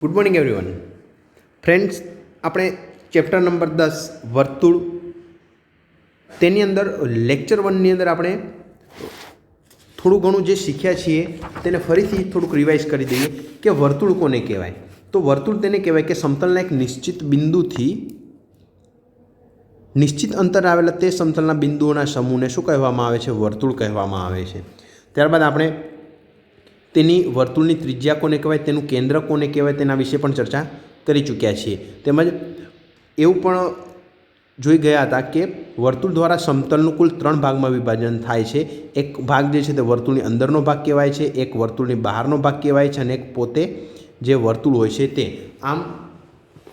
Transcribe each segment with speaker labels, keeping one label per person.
Speaker 1: Good morning everyone. Friends, આપણે chapter number 10 વર્તુળ તેની અંદર લેક્ચર 1ની અંદર આપણે થોડું ઘણું જે શીખ્યા છીએ તેને ફરીથી થોડુંક રિવાઇઝ કરી દઈએ કે વર્તુળ કોને કહેવાય. તો વર્તુળ તેને કહેવાય કે સમતલના એક નિશ્ચિત બિંદુથી નિશ્ચિત અંતર આવેલા તે સમતલના બિંદુઓના સમૂહને શું કહેવામાં આવે છે? વર્તુળ કહેવામાં આવે છે. ત્યારબાદ આપણે તેની વર્તુળની ત્રિજ્યા કોને કહેવાય, તેનું કેન્દ્ર કોને કહેવાય તેના વિશે પણ ચર્ચા કરી ચૂક્યા છીએ. તેમજ એવું પણ જોઈ ગયા હતા કે વર્તુળ દ્વારા સમતલનું કુલ 3 ભાગમાં વિભાજન થાય છે. એક ભાગ જે છે તે વર્તુળની અંદરનો ભાગ કહેવાય છે, એક વર્તુળની બહારનો ભાગ કહેવાય છે અને એક પોતે જે વર્તુળ હોય છે તે. આમ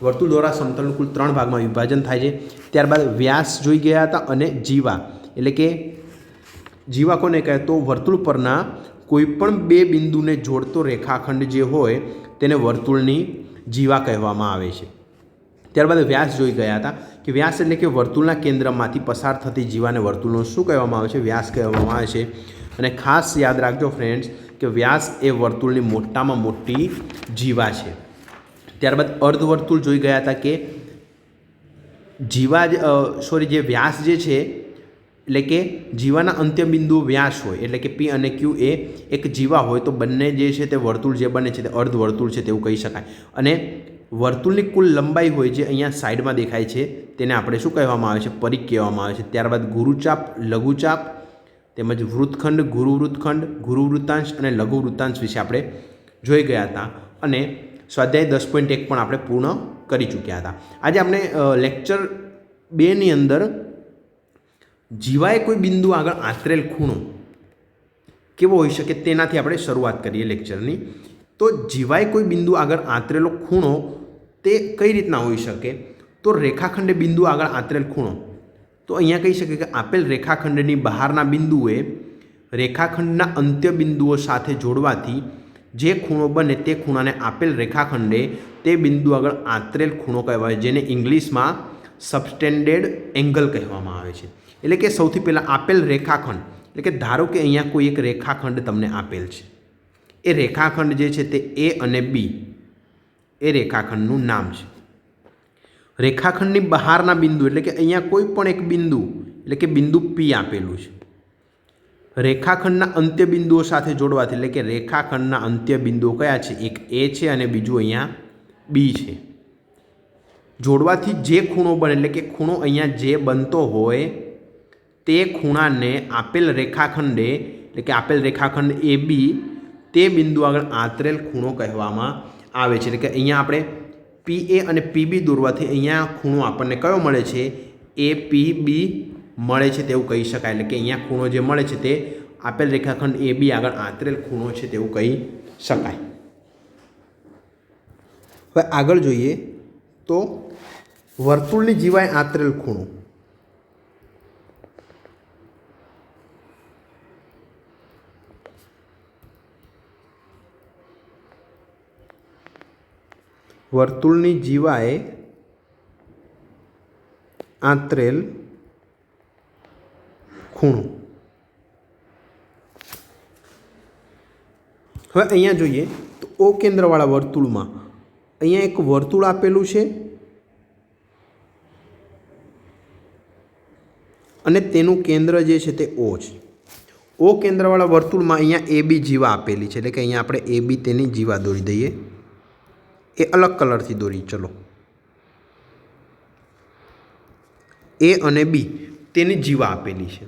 Speaker 1: વર્તુળ દ્વારા સમતલનું કુલ 3 ભાગમાં વિભાજન થાય છે. ત્યારબાદ વ્યાસ જોઈ ગયા હતા અને જીવા, એટલે કે જીવા કોને કહે તો વર્તુળ પરના કોઈપણ બે બિંદુને જોડતો રેખાખંડ જે હોય તેને વર્તુળની જીવા કહેવામાં આવે છે. ત્યારબાદ વ્યાસ જોઈ ગયા હતા કે વ્યાસ એટલે કે વર્તુળના કેન્દ્રમાંથી પસાર થતી જીવાને વર્તુળનો શું કહેવામાં આવે છે? વ્યાસ કહેવામાં આવે છે. અને ખાસ યાદ રાખજો ફ્રેન્ડ્સ કે વ્યાસ એ વર્તુળની મોટામાં મોટી જીવા છે. ત્યારબાદ અર્ધવર્તુળ જોઈ ગયા હતા કે જીવા જે વ્યાસ જે છે એટલે કે જીવાના અંત્ય બિંદુ વ્યાસ હોય, એટલે કે પી અને ક્યુ એ એક જીવા હોય તો બંને જે છે તે વર્તુળ જે બને છે તે અર્ધવર્તુળ છે તેવું કહી શકાય. અને વર્તુળની કુલ લંબાઈ હોય જે અહીંયા સાઈડમાં દેખાય છે તેને આપણે શું કહેવામાં આવે છે? પરિઘ કહેવામાં આવે છે. ત્યારબાદ ગુરુચાપ, લઘુચાપ તેમજ વૃત્તખંડ, ગુરુવૃત્તખંડ, ગુરુવૃત્તાંશ અને લઘુ વૃત્તાંશ વિશે આપણે જોઈ ગયા હતા અને સ્વાધ્યાય 10.1 પણ આપણે પૂર્ણ કરી ચૂક્યા હતા. આજે આપણે લેક્ચર 2ની અંદર જીવાએ કોઈ બિંદુ આગળ આંતરેલ ખૂણો કેવો હોઈ શકે તેનાથી આપણે શરૂઆત કરીએ લેક્ચરની. તો જીવાએ કોઈ બિંદુ આગળ આંતરેલો ખૂણો તે કઈ રીતના હોઈ શકે? તો રેખાખંડે બિંદુ આગળ આંતરેલ ખૂણો તો અહીંયા કહી શકે કે આપેલ રેખાખંડની બહારના બિંદુએ રેખાખંડના અંત્ય બિંદુઓ સાથે જોડવાથી જે ખૂણો બને તે ખૂણાને આપેલ રેખાખંડે તે બિંદુ આગળ આંતરેલ ખૂણો કહેવાય, જેને ઇંગ્લિશમાં સબટેન્ડેડ એંગલ કહેવામાં આવે છે. એટલે કે સૌથી પહેલાં આપેલ રેખાખંડ, એટલે કે ધારો કે અહીંયા કોઈ એક રેખાખંડ તમને આપેલ છે, એ રેખાખંડ જે છે તે એ અને બી એ રેખાખંડનું નામ છે. રેખાખંડની બહારના બિંદુ એટલે કે અહીંયા કોઈ પણ એક બિંદુ એટલે કે બિંદુ પી આપેલું છે, રેખાખંડના અંત્ય બિંદુઓ સાથે જોડવાથી એટલે કે રેખાખંડના અંત્ય બિંદુઓ કયા છે? એક એ છે અને બીજું અહીંયા બી છે. જોડવાથી જે ખૂણો બને એટલે કે ખૂણો અહીંયા જે બનતો હોય તે ખૂણાને આપેલ રેખાખંડે એટલે કે આપેલ રેખાખંડ એ બી તે બિંદુ આગળ આંતરેલ ખૂણો કહેવામાં આવે છે. એટલે કે અહીંયા આપણે પી એ અને પી બી દોરવાથી અહીંયા ખૂણો આપણને કયો મળે છે? એ પી બી મળે છે તેવું કહી શકાય. એટલે કે અહીંયા ખૂણો જે મળે છે તે આપેલ રેખાખંડ એ બી આગળ આંતરેલ ખૂણો છે તેવું કહી શકાય. હવે આગળ જોઈએ તો વર્તુળની જીવાએ આંતરેલ ખૂણો. વર્તુળની જીવાએ આંતરેલ ખૂણો. હવે અહીંયા જોઈએ તો ઓ કેન્દ્રવાળા વર્તુળમાં અહીંયા એક વર્તુળ આપેલું છે અને તેનું કેન્દ્ર જે છે તે ઓ છે. ઓ કેન્દ્રવાળા વર્તુળમાં અહીંયા એ બી જીવા આપેલી છે, એટલે કે અહીંયા આપણે એ બી તેની જીવા દોરી દઈએ. એ અલગ કલરથી દોરી. ચલો, એ અને બી તેની જીવા આપેલી છે.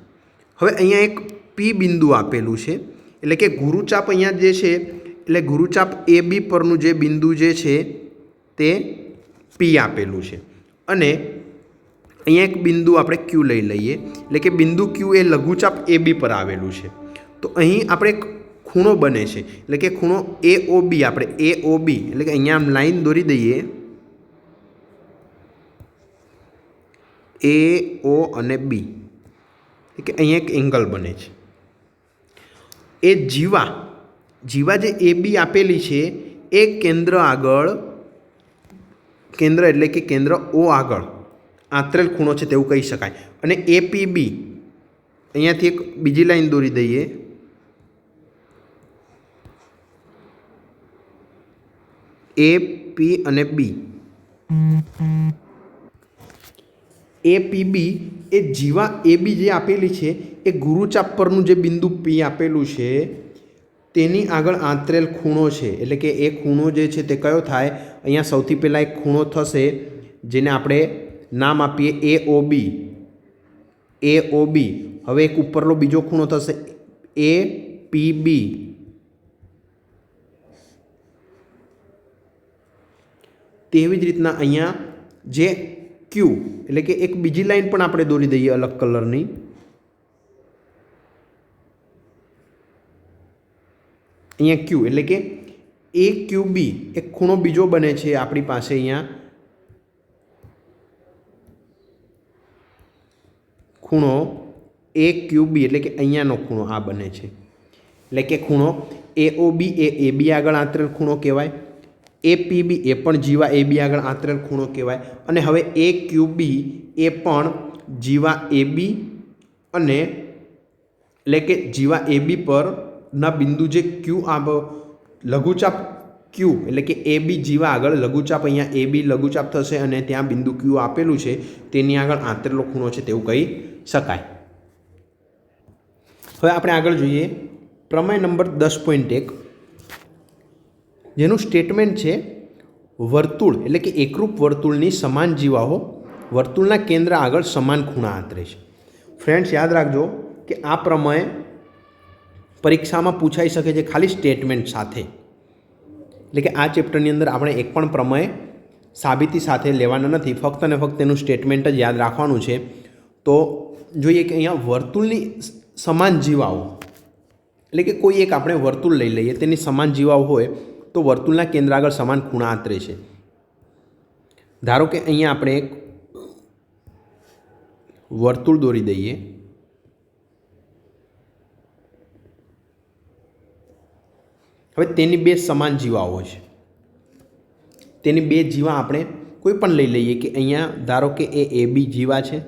Speaker 1: હવે અહીંયા એક પી બિંદુ આપેલું છે, એટલે કે ગુરુચાપ અહીંયા જે છે એટલે ગુરુચાપ એ બી પરનું જે બિંદુ જે છે તે પી આપેલું છે. અને અહીંયા એક બિંદુ આપણે ક્યુ લઈ લઈએ, એટલે કે બિંદુ ક્યુ એ લઘુચાપ એ બી પર આવેલું છે. તો અહીં આપણે એક ખૂણો બને છે, એટલે કે ખૂણો એ ઓ બી, આપણે એ ઓ બી એટલે કે અહીંયા આમ લાઈન દોરી દઈએ એ ઓ અને બી, એટલે કે અહીંયા એક એંગલ બને છે. એ જીવા જે એ બી આપેલી છે એ કેન્દ્ર આગળ, કેન્દ્ર એટલે કે કેન્દ્ર ઓ આગળ આંતરેલ ખૂણો છે તેવું કહી શકાય. અને એ પી બી અહીંયાથી એક બીજી લાઈન દોરી દઈએ એ પી અને બી, એ પી બી એ જીવા એ બી જે આપેલી છે એ ગુરુચાપ પરનું જે બિંદુ પી આપેલું છે તેની આગળ આંતરેલ ખૂણો છે. એટલે કે એ ખૂણો જે છે તે કયો થાય? અહીંયા સૌથી પહેલાં એક ખૂણો થશે જેને આપણે નામ આપીએ એ ઓ બી. એ ઓ બી. હવે એક ઉપરનો બીજો ખૂણો થશે એ પી બી. તેવી જ રીતના અહીંયા જે ક્યુ એટલે કે એક બીજી લાઈન પણ આપણે દોરી દઈએ અલગ કલરની. અહીંયા ક્યુ એટલે કે એ ક્યુ બી એક ખૂણો બીજો બને છે આપણી પાસે. અહીંયા ખૂણો એ ક્યુ બી એટલે કે અહીંયાનો ખૂણો આ બને છે. એટલે કે ખૂણો એ ઓ બી એ બી આગળ આંતરેલ ખૂણો કહેવાય. એ પી બી એ પણ જીવા એ બી આગળ આંતરેલ ખૂણો કહેવાય. અને હવે એ ક્યુ બી એ પણ જીવા એ બી અને એટલે કે જીવા એ બી પરના બિંદુ જે ક્યુ લઘુચાપ ક્યુ એટલે કે એ બી જીવા આગળ લઘુચાપ અહીંયા એ બી લઘુચાપ થશે અને ત્યાં બિંદુ ક્યુ આપેલું છે તેની આગળ આંતરેલો ખૂણો છે તેવું કહી શકાય. હવે આપણે આગળ જોઈએ પ્રમેય નંબર 10.1, જેનું સ્ટેટમેન્ટ છે વર્તુળ એટલે કે એકરૂપ વર્તુળની સમાન જીવાઓ વર્તુળના કેન્દ્ર આગળ સમાન ખૂણા આંતરે છે. ફ્રેન્ડ્સ યાદ રાખજો કે આ પ્રમેય પરીક્ષામાં પૂછાઈ શકે છે ખાલી સ્ટેટમેન્ટ સાથે. એટલે કે આ ચેપ્ટરની અંદર આપણે એક પણ પ્રમેય સાબિતી સાથે લેવાના નથી, ફક્ત ને ફક્ત તેનું સ્ટેટમેન્ટ જ યાદ રાખવાનું છે. તો જોઈએ કે અહીંયા વર્તુળની સમાન જીવાઓ એટલે કે કોઈ એક આપણે વર્તુળ લઈ લઈએ, તેની સમાન જીવાઓ હોય તો વર્તુળના કેન્દ્ર આગળ સમાન ખૂણા આંતરે છે. ધારો કે અહીંયા આપણે એક વર્તુળ દોરી દઈએ. હવે તેની બે સમાન જીવાઓ છે. તેની બે જીવા આપણે કોઈ પણ લઈ લઈએ કે અહીંયા ધારો કે એ બી જીવા છે,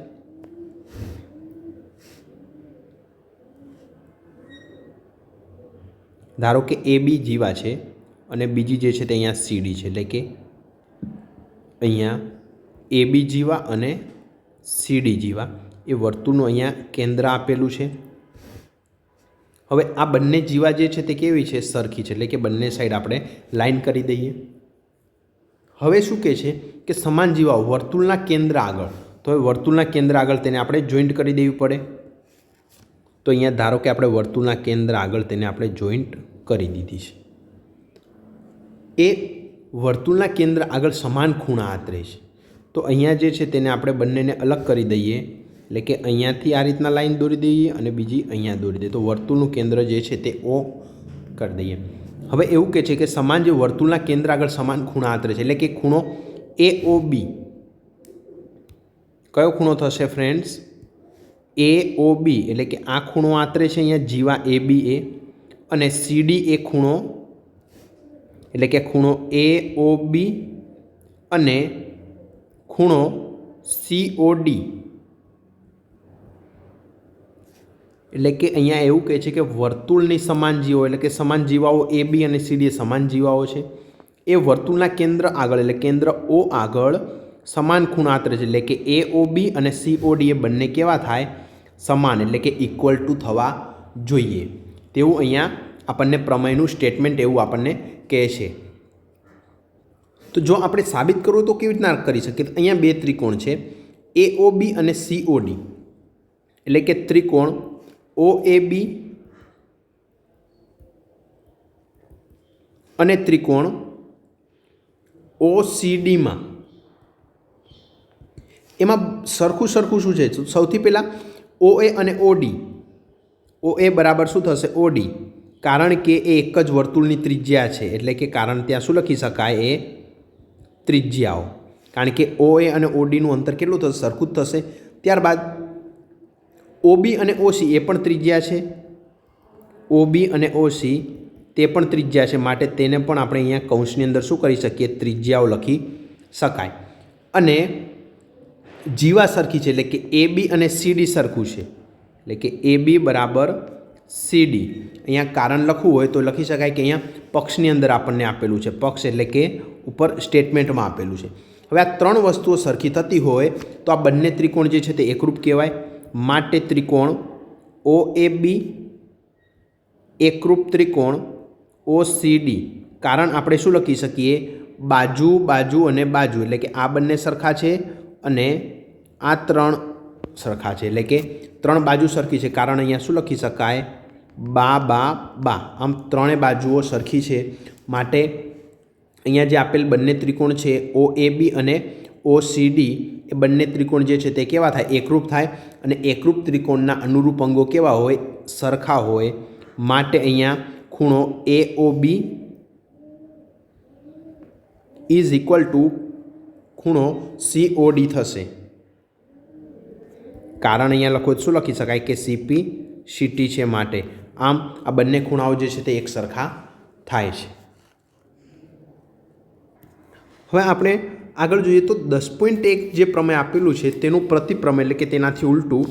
Speaker 1: ધારો કે એ બી જીવા છે અને બીજી જે છે તે અહીંયા સીડી છે. એટલે કે અહીંયા એ બી જીવા અને સીડી જીવા એ વર્તુળનું અહીંયા કેન્દ્ર આપેલું છે. હવે આ બંને જીવા જે છે તે કેવી છે? સરખી છે. એટલે કે બંને સાઈડ આપણે લાઈન કરી દઈએ. હવે શું કહે છે કે સમાન જીવાઓ વર્તુળના કેન્દ્ર આગળ, તો હવે વર્તુળના કેન્દ્ર આગળ તેને આપણે જોઈન્ટ કરી દેવી પડે. તો અહીંયા ધારો કે આપણે વર્તુળના કેન્દ્ર આગળ તેને આપણે જોઈન્ટ કરી દીધી છે. એ વર્તુળના કેન્દ્ર આગળ સમાન ખૂણા આંતરે છે. તો અહીંયા જે છે તેને આપણે બંનેને અલગ કરી દઈએ. એટલે કે અહીંયાથી આ રીતના લાઈન દોરી દઈએ અને બીજી અહીંયા દોરી દઈએ. તો વર્તુળનું કેન્દ્ર જે છે તે ઓ કરી દઈએ. હવે એવું કહે છે કે સમાન જે વર્તુળના કેન્દ્ર આગળ સમાન ખૂણા આંતરે છે. એટલે કે ખૂણો એ ઓ બી કયો ખૂણો થશે ફ્રેન્ડ્સ? એ ઓ બી એટલે કે આ ખૂણો આંતરે છે અહીંયા જીવા એ બી એ અને સીડી એ ખૂણો એટલે કે ખૂણો એ ઓ બી અને ખૂણો COD એટલે કે અહીંયા એવું કહે છે કે વર્તુળની સમાન જીવાઓ એટલે કે સમાન જીવાઓ એ બી અને સીડી સમાન જીવાઓ છે. એ વર્તુળના કેન્દ્ર આગળ એટલે કેન્દ્ર ઓ આગળ સમાન ખૂણા આંતરે છે. એટલે કે એ ઓ બી અને COD એ બંને કેવા થાય? સમાન એટલે કે ઇક્વલ ટુ થવા જોઈએ. તેવું અહીંયા આપણને પ્રમેયનું સ્ટેટમેન્ટ એવું આપણને કહે છે. તો જો આપણે સાબિત કરવું તો કેવી રીતના કરી શકીએ? તો અહીંયા બે ત્રિકોણ છે AOB અને COD એટલે કે ત્રિકોણ OAB અને ત્રિકોણ OCD માં એમાં સરખું શું છે? સૌથી પહેલાં OA અને OD. OA બરાબર શું થશે? OD, કારણ કે એ એક જ વર્તુળની ત્રિજ્યા છે. એટલે કે કારણ ત્યાં શું લખી શકાય? એ ત્રિજ્યાઓ. કારણ કે OA અને ODનું અંતર કેટલું થશે? સરખું જ થશે. ત્યારબાદ OB અને OC એ પણ ત્રિજ્યા છે. OB અને OC તે પણ ત્રિજ્યા છે, માટે તેને પણ આપણે અહીંયા કૌંસની અંદર શું કરી શકીએ? ત્રિજ્યાઓ લખી શકાય. અને જીવા સરખી છે એટલે કે AB અને CD સરખું છે. એટલે કે AB બરાબર CD। અહીંયા કારણ લખવું હોય તો લખી શકાય કે અહીંયા પક્ષની અંદર આપણને આપેલું છે, પક્ષ એટલે કે ઉપર સ્ટેટમેન્ટમાં આપેલું છે। હવે આ ત્રણ વસ્તુઓ સરખી થતી હોય તો આ બંને ત્રિકોણ જે છે તે એકરૂપ કહેવાય, માટે ત્રિકોણ OAB એકરૂપ ત્રિકોણ OCD। કારણ આપણે શું લખી શકીએ, બાજુ બાજુ અને બાજુ, એટલે કે આ બંને સરખા છે અને આ ત્રણ સરખા છે, એટલે કે ત્રણ બાજુ સરખી છે। કારણ અહીંયા શું લખી શકાય, બા બા બા, આમ ત્રણેય બાજુઓ સરખી છે માટે અહીંયા જે આપેલ બંને ત્રિકોણ છે OAB અને OCD એ બંને ત્રિકોણ જે છે તે કેવા થાય, એકરૂપ થાય। અને એકરૂપ ત્રિકોણના અનુરૂપ અંગો કેવા હોય, સરખા હોય, માટે અહીંયા ખૂણો AOB ઇઝ ઇક્વલ ટુ ખૂણો COD થશે। કારણ અહીંયા લખો શું લખી શકાય કે CP CT છે માટે। આમ આ બંને ખૂણાઓ જે છે તે એક સરખા થાય છે। હવે આપણે આગળ જોઈએ તો 10.1 જે પ્રમેય આપેલું છે તેનું પ્રતિપ્રમેય એટલે કે તેનાથી ઉલટું,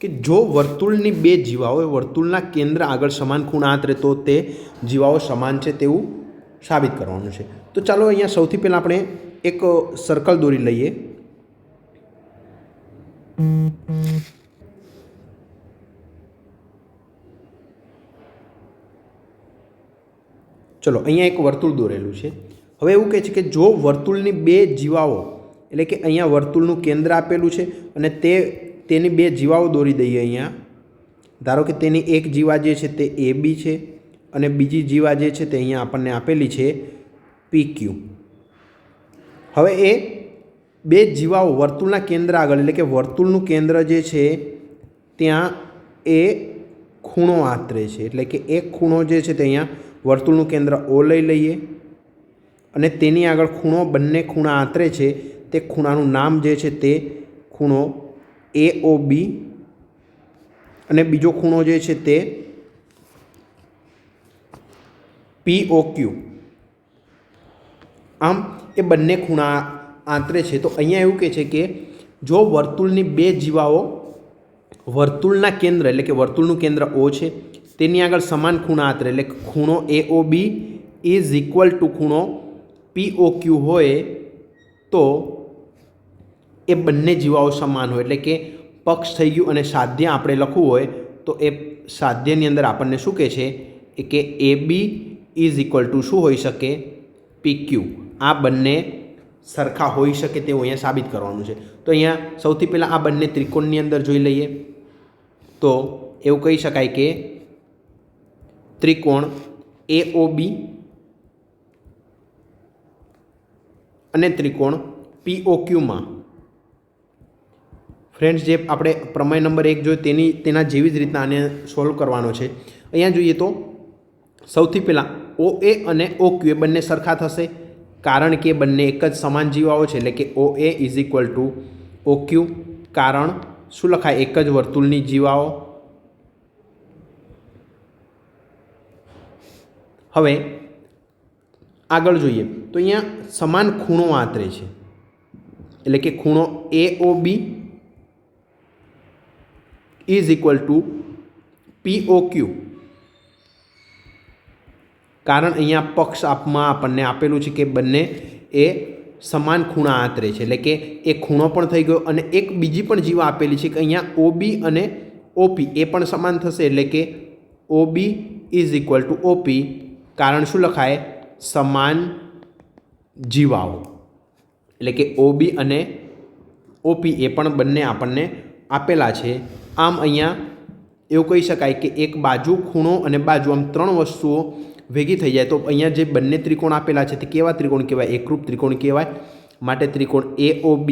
Speaker 1: કે જો વર્તુળની બે જીવાઓ વર્તુળના કેન્દ્ર આગળ સમાન ખૂણા આંતરે તો તે જીવાઓ સમાન છે તેવું સાબિત કરવાનું છે। તો ચાલો અહીંયા સૌથી પહેલાં આપણે એક સર્કલ દોરી લઈએ। ચલો અહીંયા એક વર્તુળ દોરેલું છે। હવે એવું કહે છે કે જો વર્તુળની બે જીવાઓ એટલે કે અહીંયા વર્તુળનું કેન્દ્ર આપેલું છે અને તેની બે જીવાઓ દોરી દઈએ। અહીંયા ધારો કે તેની એક જીવા જે છે તે AB છે અને બીજી જીવા જે છે તે અહીંયા આપણને આપેલી છે PQ। હવે એ બે જીવાઓ વર્તુળના કેન્દ્ર આગળ એટલે કે વર્તુળનું કેન્દ્ર જે છે ત્યાં એ ખૂણો આંતરે છે, એટલે કે એક ખૂણો જે છે તે અહીંયા વર્તુળનું કેન્દ્ર O લઈ લઈએ અને તેની આગળ ખૂણો, બંને ખૂણા આંતરે છે તે ખૂણાનું નામ જે છે તે ખૂણો AOB અને બીજો ખૂણો જે છે તે POQ। આમ એ બંને ખૂણા આંતરે છે। તો અહીંયા એવું કહે છે કે જો વર્તુળની બે જીવાઓ વર્તુળના કેન્દ્ર એટલે કે વર્તુળનું કેન્દ્ર O છે તેની આગળ સમાન ખૂણા આંતરે એટલે ખૂણો AOB ઇઝ ઇક્વલ ટુ ખૂણો POQ હોય તો એ બંને જીવાઓ સમાન હોય, એટલે કે પક્ષ થઈ ગયું અને સાધ્ય આપણે લખવું હોય તો એ સાધ્યની અંદર આપણને શું કહે છે કે AB ઇઝ ઇક્વલ ટુ શું હોઈ શકે, PQ। આ બંને સરખા હોઈ શકે તેવું અહીંયા સાબિત કરવાનું છે। તો અહીંયા સૌથી પહેલાં આ બંને ત્રિકોણની અંદર જોઈ લઈએ તો એવું કહી શકાય કે ત્રિકોણ AOB અને ત્રિકોણ POQમાં ફ્રેન્ડ્સ જે આપણે પ્રમેય નંબર 1 જોયું તેના જેવી જ રીતના આને સોલ્વ કરવાનો છે। અહીંયા જોઈએ તો સૌથી પહેલાં OA અને OQ એ બંને સરખા થશે કારણ કે બંને એક જ સમાન જીવાઓ છે, એટલે કે OA is equal to OQ। કારણ શું લખાય, એક જ વર્તુળની જીવાઓ। હવે આગળ જોઈએ તો અહીંયા સમાન ખૂણો આંતરે છે, એટલે કે ખૂણો AOB is equal to POQ। કારણ અહીંયા પક્ષ આપમાં આપણને આપેલું છે કે બંને એ સમાન ખૂણા આંતરે છે, એટલે કે એ ખૂણો પણ થઈ ગયો અને એક બીજી પણ જીવા આપેલી છે કે અહીંયા OB અને OP એ પણ સમાન થશે, એટલે કે OB is equal to OP। કારણ શું લખાય, સમાન જીવાઓ, એટલે કે OB અને OP એ પણ બંને આપણને આપેલા છે। આમ અહીંયા એવું કહી શકાય કે એક બાજુ, ખૂણો અને બાજુ આમ ત્રણ વસ્તુઓ ભેગી થઈ જાય તો અહીંયા જે બંને ત્રિકોણ આપેલા છે તે કેવા ત્રિકોણ કહેવાય, એકરૂપ ત્રિકોણ કહેવાય। માટે ત્રિકોણ AOB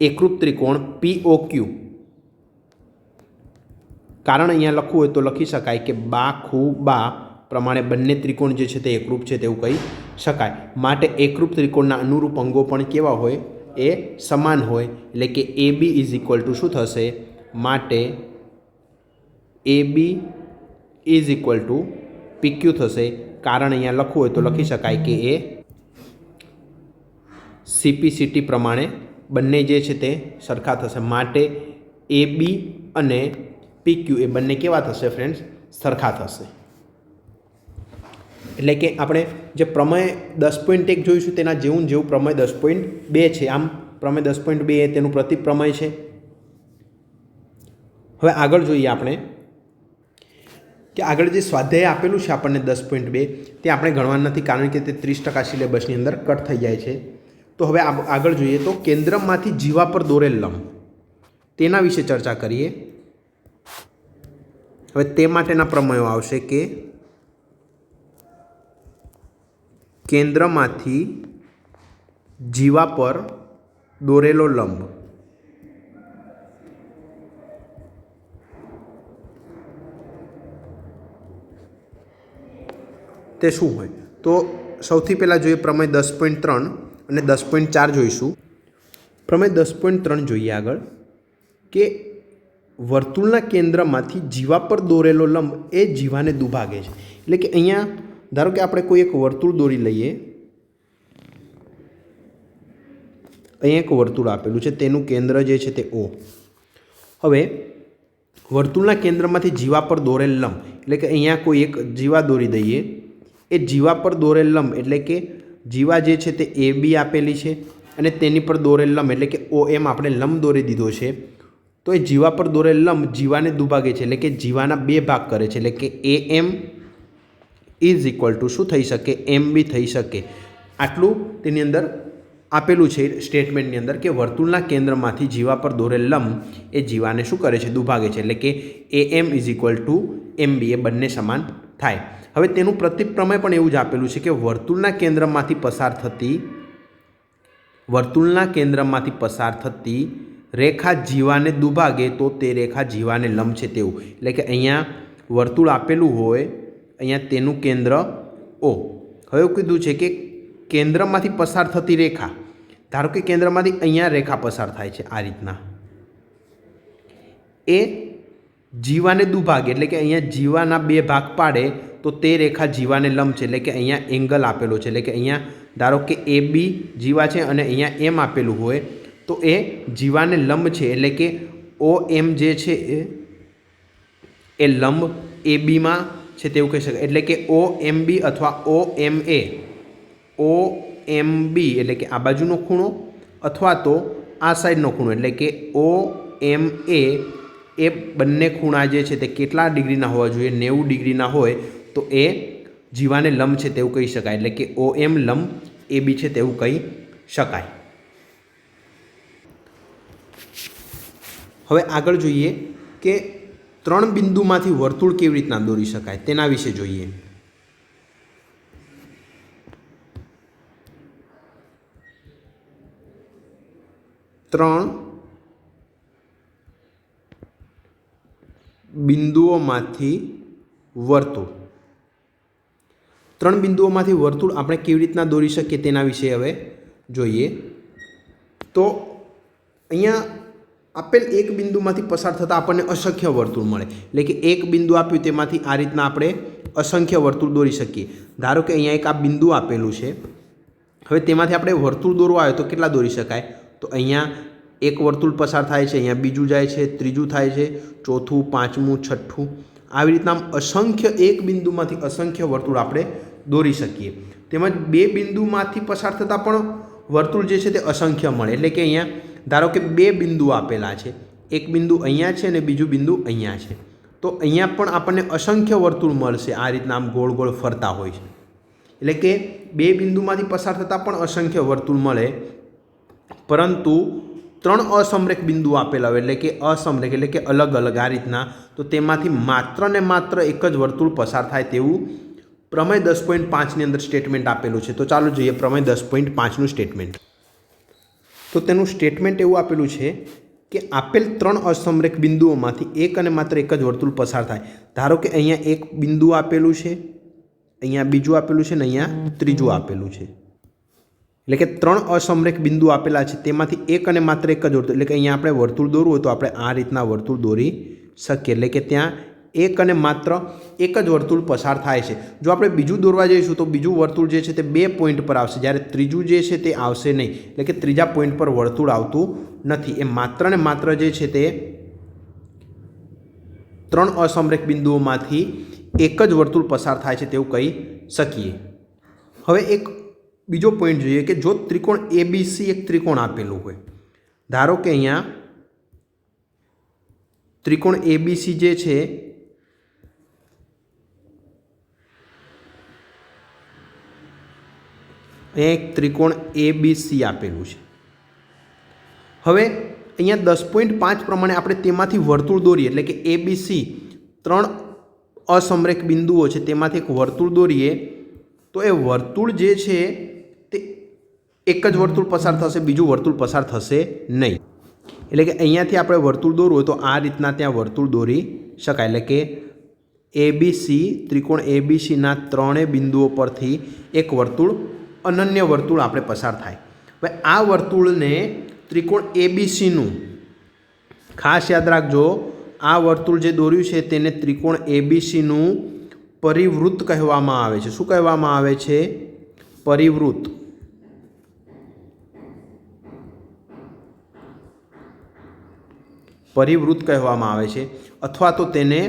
Speaker 1: એકરૂપ ત્રિકોણ POQ। કારણ અહીંયા લખવું હોય તો લખી શકાય કે બા ખૂ બા પ્રમાણે બંને ત્રિકોણ જે છે તે એકરૂપ છે તેવું કહી શકાય। માટે એકરૂપ ત્રિકોણના અનુરૂપ અંગો પણ કેવા હોય, એ સમાન હોય, એટલે કે AB ઇઝ ઇક્વલ ટુ શું થશે, માટે AB is equal to PQ થશે। કારણ અહીંયા લખવું હોય તો લખી શકાય કે એ CPCT પ્રમાણે બંને જે છે તે સરખા થશે। માટે એ બી અને PQ એ બંને કેવા થશે ફ્રેન્ડ્સ? સરખા થશે. એટલે કે આપણે જે પ્રમેય 10.1 જોઈશું તેના જેવું જેવું પ્રમેય 10.2 છે. આમ પ્રમેય 10.2 એ તેનું પ્રતિપ્રમેય છે. હવે આગળ જોઈએ આપણે કે આગળ જે સ્વાધ્યાય આપેલું છે આપણને 10.2 તે આપણે ગણવાનું નથી, કારણ કે તે 30% સિલેબસની અંદર કટ થઈ જાય છે. તો હવે આગળ જોઈએ તો કેન્દ્રમાંથી જીવા પર દોરેલ લંબ તેના વિશે ચર્ચા કરીએ. હવે તે માટેના પ્રમેયો આવશે કે કેન્દ્રમાંથી જીવા પર દોરેલો લંબ તે શું હોય? તો સૌથી પહેલાં જોઈએ પ્રમેય 10.3 અને 10.4 જોઈશું. પ્રમેય 10.3 જોઈએ આગળ કે વર્તુળના કેન્દ્રમાંથી જીવા પર દોરેલો લંબ એ જીવાને દુભાગે છે. એટલે કે અહીંયા ધારો કે આપણે કોઈ એક વર્તુળ દોરી લઈએ. અહીંયા એક વર્તુળ આપેલું છે, તેનું કેન્દ્ર જે છે તે O. હવે વર્તુળના કેન્દ્રમાંથી જીવા પર દોરેલ લંબ એટલે કે અહીંયા કોઈ એક જીવા દોરી દઈએ. એ જીવા પર દોરેલ લંબ એટલે કે જીવા જે છે તે AB આપેલી છે અને તેની પર દોરેલ લંબ એટલે કે OM આપણે લંબ દોરી દીધો છે. તો એ જીવા પર દોરેલ લંબ જીવાને દુભાગે છે, એટલે કે જીવાના બે ભાગ કરે છે. એટલે કે AM ઇઝ ઇક્વલ ટુ શું થઈ શકે? MB થઈ શકે. આટલું તેની અંદર આપેલું છે સ્ટેટમેન્ટની અંદર કે વર્તુળના કેન્દ્રમાંથી જીવા પર દોરેલ લંબ એ જીવાને શું કરે છે? દુભાગે છે. એટલે કે AM is equal to MB એ બંને સમાન થાય. હવે તેનું પ્રતિપ્રમેય પણ એવું જ આપેલું છે કે વર્તુળના કેન્દ્રમાંથી પસાર થતી રેખા જીવાને દુભાગે તો તે રેખા જીવાને લંબ છે તેવું. એટલે કે અહીંયા વર્તુળ આપેલું હોય, અહીંયા તેનું કેન્દ્ર O. હવે એવું કીધું છે કે કેન્દ્રમાંથી પસાર થતી રેખા, ધારો કે કેન્દ્રમાંથી અહીંયા રેખા પસાર થાય છે આ રીતના, એ જીવાને દુભાગે એટલે કે અહીંયા જીવાના બે ભાગ પાડે તો તે રેખા જીવાને લંબ છે. એટલે કે અહીંયા એંગલ આપેલો છે. એટલે કે અહીંયા ધારો કે AB જીવા છે અને અહીંયા M આપેલું હોય તો એ જીવાને લંબ છે. એટલે કે OM જે છે એ લંબ ABમાં છે તેવું કહી શકાય. એટલે કે OMB અથવા OMB એટલે કે આ બાજુનો ખૂણો અથવા તો આ સાઈડનો ખૂણો. એટલે કે OMA એ બંને ખૂણા જે છે તે કેટલા ડિગ્રીના હોવા જોઈએ? 90 ડિગ્રીના હોય તો એ જીવાને લંબ છે તેવું કહી શકાય. એટલે કે OM લંબ AB છે તેવું કહી શકાય. હવે આગળ જોઈએ કે 3 બિંદુમાંથી વર્તુળ કેવી રીતના દોરી શકાય તેના વિશે જોઈએ. ત્રણ બિંદુઓમાંથી વર્તુળ આપણે કેવી રીતના દોરી શકીએ તેના વિશે હવે જોઈએ. તો અહીંયા આપેલ એક બિંદુમાંથી પસાર થતાં આપણને અસંખ્ય વર્તુળ મળે. એટલે કે એક બિંદુ આપ્યું તેમાંથી આ રીતના આપણે અસંખ્ય વર્તુળ દોરી શકીએ. ધારો કે અહીંયા એક આ બિંદુ આપેલું છે. હવે તેમાંથી આપણે વર્તુળ દોરવા આવે તો કેટલા દોરી શકાય? તો અહીંયા એક વર્તુળ પસાર થાય છે, અહીંયા બીજું જાય છે, ત્રીજું થાય છે, ચોથું, પાંચમું, છઠ્ઠું, આવી રીતના અસંખ્ય એક બિંદુમાંથી અસંખ્ય વર્તુળ આપણે દોરી શકીએ. તેમજ બે બિંદુમાંથી પસાર થતાં પણ વર્તુળ જે છે તે અસંખ્ય મળે. એટલે કે અહીંયા ધારો કે બે બિંદુ આપેલા છે, એક બિંદુ અહીંયા છે અને બીજું બિંદુ અહીંયા છે, તો અહીંયા પણ આપણને અસંખ્ય વર્તુળ મળશે. આ રીતના આમ ગોળ ગોળ ફરતા હોય છે. એટલે કે બે બિંદુમાંથી પસાર થતાં પણ અસંખ્ય વર્તુળ મળે. પરંતુ 3 અસમરેખ બિંદુ આપેલા હોય એટલે કે અસમરેખ એટલે કે અલગ અલગ આ રીતના, તો તેમાંથી માત્ર ને માત્ર એક જ વર્તુળ પસાર થાય તેવું પ્રમેય 10.5ની અંદર સ્ટેટમેન્ટ આપેલું છે. તો ચાલો જોઈએ પ્રમેય 10.5નું સ્ટેટમેન્ટ. તો તેનું સ્ટેટમેન્ટ એવું આપેલું છે કે આપેલ 3 અસમરેખ બિંદુઓમાંથી એક અને માત્ર એક જ વર્તુળ પસાર થાય. ધારો કે અહીંયા એક બિંદુ આપેલું છે, અહીંયા બીજું આપેલું છે ને અહીંયા ત્રીજું આપેલું છે. એટલે કે 3 અસમરેખ બિંદુ આપેલા છે, તેમાંથી એક અને માત્ર એક જ વર્તુળ. એટલે કે અહીંયા આપણે વર્તુળ દોરવું હોય તો આપણે આ રીતના વર્તુળ દોરી શકીએ. એટલે કે ત્યાં એક અને માત્ર એક જ વર્તુળ પસાર થાય છે. જો આપણે બીજું દોરવા જઈશું તો બીજું વર્તુળ જે છે તે 2 પોઈન્ટ પર આવશે, જ્યારે ત્રીજું જે છે તે આવશે નહીં. એટલે કે ત્રીજા પોઈન્ટ પર વર્તુળ આવતું નથી. એ માત્ર ને માત્ર જે છે તે 3 असमरेख बिंदुओमांथी एक ज वर्तुळ पसार थाय छे तेवुं कही शकीए। हवे एक बीजो पॉइंट जोईए कि जो त्रिकोण एबीसी एक त्रिकोण आपेलुं होय, धारो के अहींया त्रिकोण एबीसी जे छे एक त्रिकोण एबीसी आपेलुं छे। हवे अहींया 10.5 प्रमाणे आपणे तेमांथी वर्तुळ दोरीए एटले के एबीसी 3 असमरेख बिंदुओ छे तेमांथी एक वर्तुळ दोरीए तो ए वर्तुळ जे छे ते एक ज वर्तुळ पसार थशे, बीजुं वर्तुळ पसार थशे नहीं। एटले के अहींयाथी आपणे वर्तुळ दोरवुं होय तो आ रीतना त्यां वर्तुळ दोरी शकाय। एटले के एबीसी त्रिकोण एबीसीना 3 बिंदुओ परथी एक वर्तुळ अनन्य वर्तुळ आपणे पसार थाय। हवे आ वर्तुळने त्रिकोण एबीसीनुं खास याद राखजो, आ वर्तुळ जे दोर्युं छे तेने त्रिकोण एबीसीनुं परिवृत्त कहेवामां आवे छे। शुं कहेवामां आवे छे? परिवृत्त। परिवृत्त कहेवामां आवे छे अथवा तो तेने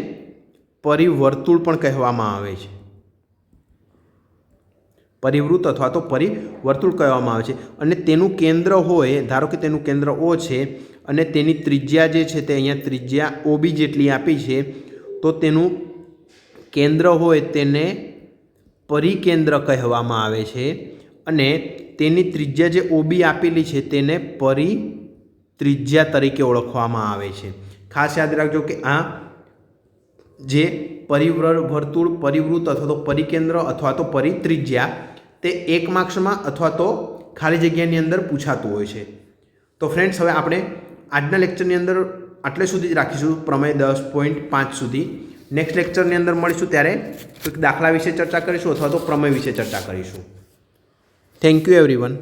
Speaker 1: परिवर्तुळ पण कहेवामां आवे छे। परिवृत्त अथवा तो परिवर्तुळ कहेवामां आवे छे अने तेनुं केंद्र होय, धारो के तेनुं केंद्र ओ छे अने तेनी त्रिज्या जे छे ते अहींया त्रिज्या ओबी जेटली आपी छे तो तेनुं केंद्र होय तेने परिकेंद्र कहेवामां आवे छे अने तेनी त्रिज्या जे ओबी आपेली छे तेने परित्रिज्या तरीके ओळखवामां आवे छे। खास याद राखजो के आ जे परिवर्तुळ, परिवृत्त अथवा तो परिकेंद्र अथवा तो परित्रिज्या ते 1 मार्क्स में अथवा तो खाली जग्यानी अंदर पूछातुं होय छे। तो फ्रेंड्स हवे आपणे आजना लेक्चरनी अंदर आटले सुधी ज राखीशुं, प्रमेय 10.5 सुधी। नेक्स्ट लेक्चरनी अंदर मळीशुं त्यारे दाखला विषे चर्चा करीशुं अथवा तो प्रमेय विषे चर्चा करीशुं। Thank you everyone.